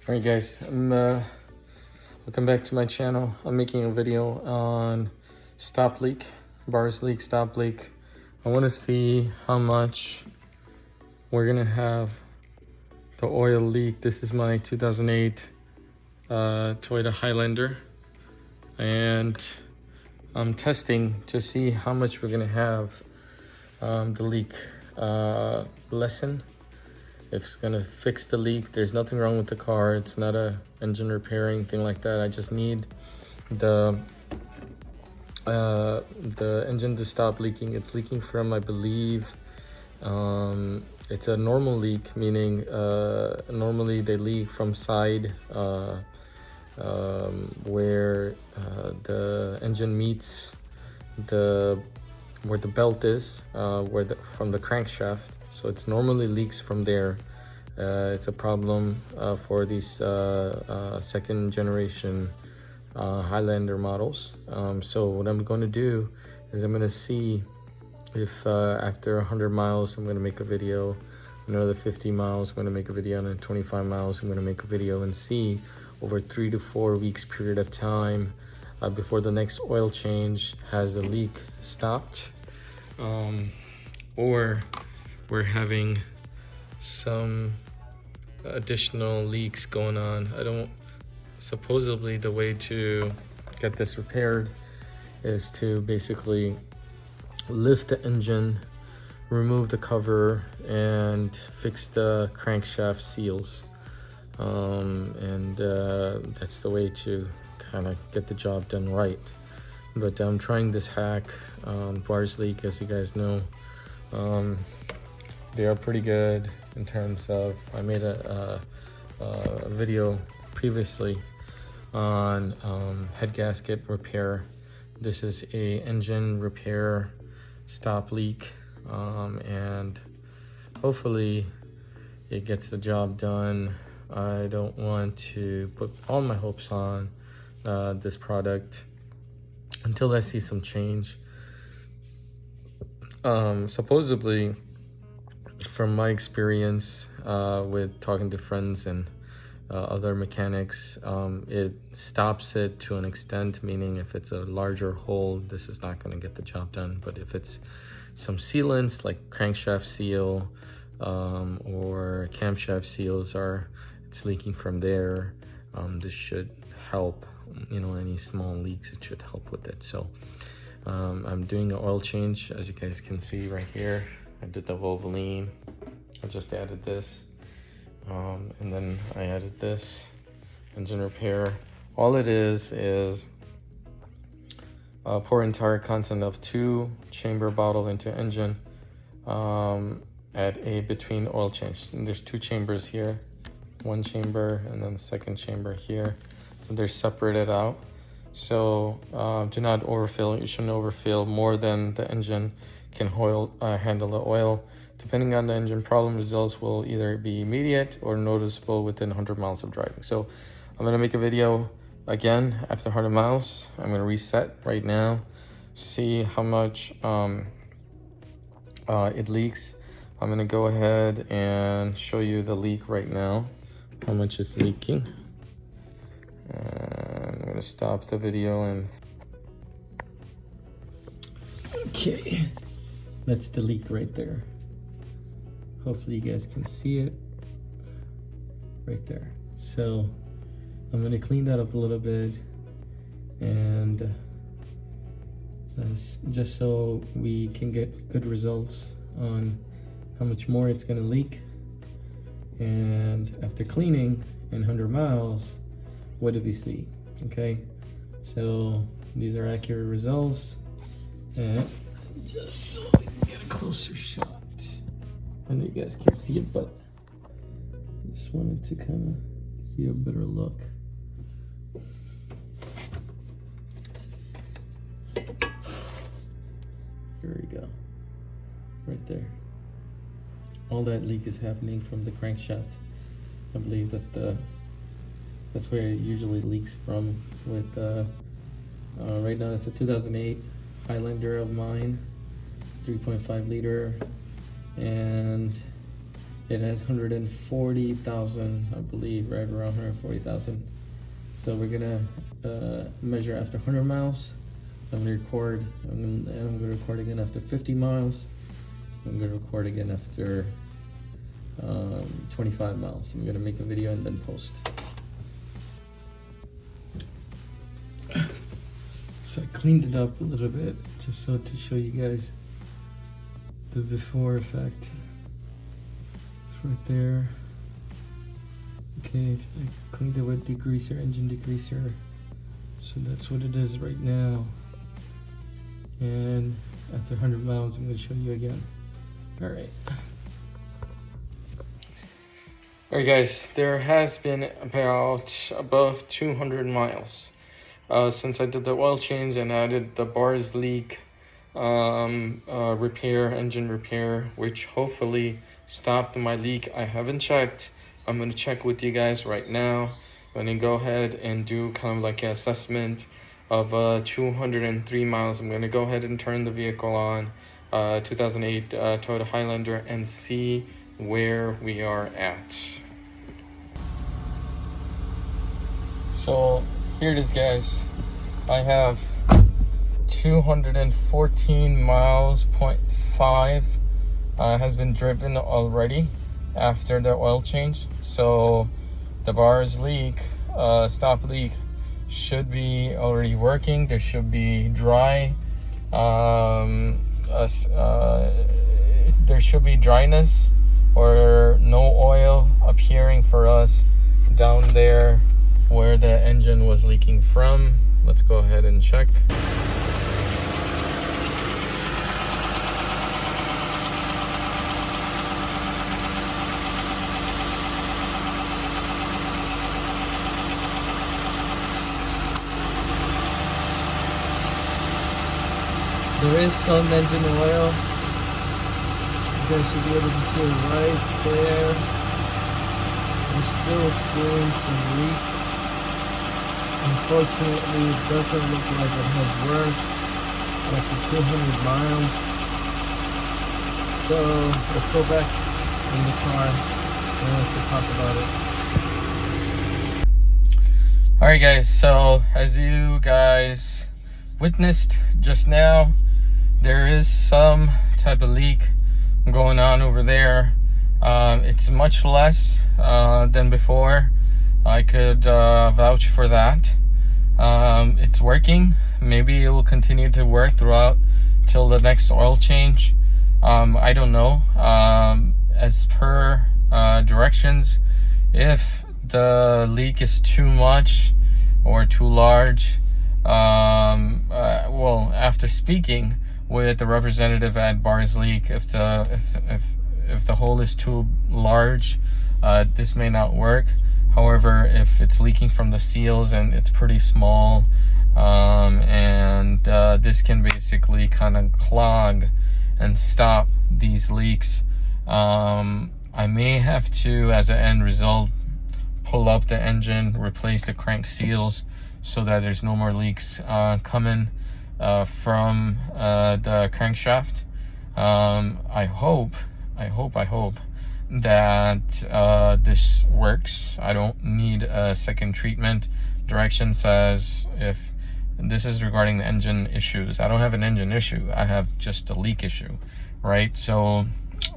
Alright guys, welcome back to my channel. I'm making a video on stop leak, bars leak, stop leak. I want to see how much we're gonna have the oil leak. This is my 2008 Toyota Highlander, and I'm testing to see how much we're gonna have the leak lessen. If it's gonna fix the leak. There's nothing wrong with the car. It's not a engine repairing thing like that. I just need the engine to stop leaking. It's leaking from, I believe, it's a normal leak, meaning normally they leak from side where the engine meets where the belt is, from the crankshaft. So it's normally leaks from there. It's a problem for these second generation Highlander models. So what I'm going to do is I'm going to see if after 100 miles I'm going to make a video, another 50 miles I'm going to make a video, and then 25 miles I'm going to make a video, and see over 3 to 4 weeks period of time before the next oil change, has the leak stopped, or we're having some additional leaks going on. Supposedly the way to get this repaired is to basically lift the engine, remove the cover, and fix the crankshaft seals. That's the way to kind of get the job done right. But I'm trying this hack, bars leak, as you guys know. They are pretty good in terms of, I made a video previously on head gasket repair. This is a engine repair stop leak, and hopefully it gets the job done. I don't want to put all my hopes on this product until I see some change. Supposedly, from my experience with talking to friends and other mechanics, it stops it to an extent, meaning if it's a larger hole, this is not going to get the job done. But if it's some sealants like crankshaft seal or camshaft seals, it's leaking from there, this should help. Any small leaks, it should help with it. So I'm doing an oil change, as you guys can see right here. I did the Volvoline. I just added this, and then I added this engine repair. All it is pour entire content of 2 chamber bottle into engine at a between oil change. And there's 2 chambers here, 1 chamber and then the second chamber here. So they're separated out. So do not overfill. You shouldn't overfill more than the engine can handle the oil. Depending on the engine problem, results will either be immediate or noticeable within 100 miles of driving. So I'm gonna make a video again after 100 miles. I'm gonna reset right now, see how much it leaks. I'm gonna go ahead and show you the leak right now, how much it's leaking. And I'm gonna stop the video and okay, that's the leak right there. Hopefully you guys can see it right there. So I'm gonna clean that up a little bit, and just so we can get good results on how much more it's gonna leak. And after cleaning in 100 miles, what did we see? Okay, so these are accurate results, and just so we can get a closer shot. I know you guys can't see it, but I just wanted to kind of give you a better look. There we go, right there. All that leak is happening from the crankshaft. I believe that's where it usually leaks from. With right now it's a 2008 Highlander of mine, 3.5 liter, and it has 140,000, I believe, right around 140,000. So we're gonna measure after 100 miles. I'm gonna record. I'm gonna record again after 50 miles. I'm gonna record again after 25 miles. I'm gonna make a video and then post. So I cleaned it up a little bit just so to show you guys the before effect. It's right there. Okay, I cleaned it with degreaser, engine degreaser. So that's what it is right now. And after 100 miles, I'm going to show you again. All right. All right, guys, there has been about above 200 miles since I did the oil change and added the bars leak repair, engine repair, which hopefully stopped my leak. I haven't checked. I'm going to check with you guys right now. I'm going to go ahead and do kind of like an assessment of 203 miles. I'm going to go ahead and turn the vehicle on, 2008 Toyota Highlander, and see where we are at. So here it is, guys. I have 214 miles, 0.5 has been driven already after the oil change. So the bars leak, stop leak, should be already working. There should be dry, there should be dryness or no oil appearing for us down there where the engine was leaking from. Let's go ahead and check. There is some engine oil. You guys should be able to see it right there. We're still seeing some leak. Unfortunately, it doesn't look like it has worked after 200 miles. So let's go back in the car and let's talk about it. Alright guys, so as you guys witnessed just now, there is some type of leak going on over there. It's much less than before. I could vouch for that. It's working. Maybe it will continue to work throughout till the next oil change. I don't know. As per directions, if the leak is too much or too large, well, after speaking with the representative at Bars Leak, if the hole is too large, this may not work. However, if it's leaking from the seals and it's pretty small, and this can basically kind of clog and stop these leaks, I may have to, as an end result, pull up the engine, replace the crank seals so that there's no more leaks coming from the crankshaft. I hope that this works. I don't need a second treatment. Direction says if this is regarding the engine issues. I don't have an engine issue. I have just a leak issue, right? So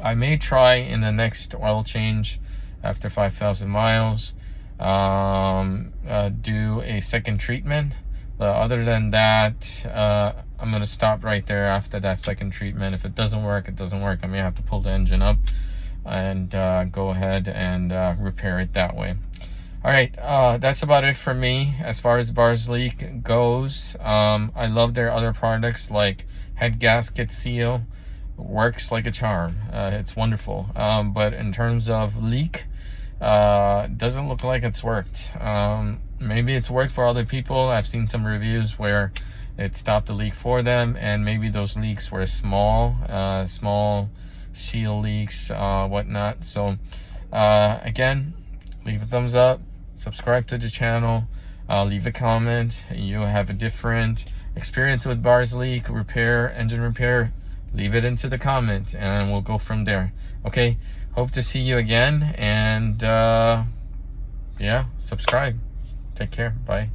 I may try in the next oil change after 5,000 miles, do a second treatment. But other than that, I'm going to stop right there after that second treatment. If it doesn't work, it doesn't work. I may have to pull the engine up and go ahead and repair it that way. All right, that's about it for me as far as Bars Leak goes. I love their other products like head gasket seal. Works like a charm. It's wonderful. But in terms of leak, doesn't look like it's worked. Maybe it's worked for other people. I've seen some reviews where it stopped the leak for them, and maybe those leaks were small seal leaks, whatnot. So again, leave a thumbs up, subscribe to the channel, leave a comment. You have a different experience with Bars Leak repair, engine repair, leave it into the comment and we'll go from there. Okay, hope to see you again, and yeah, subscribe. Take care. Bye.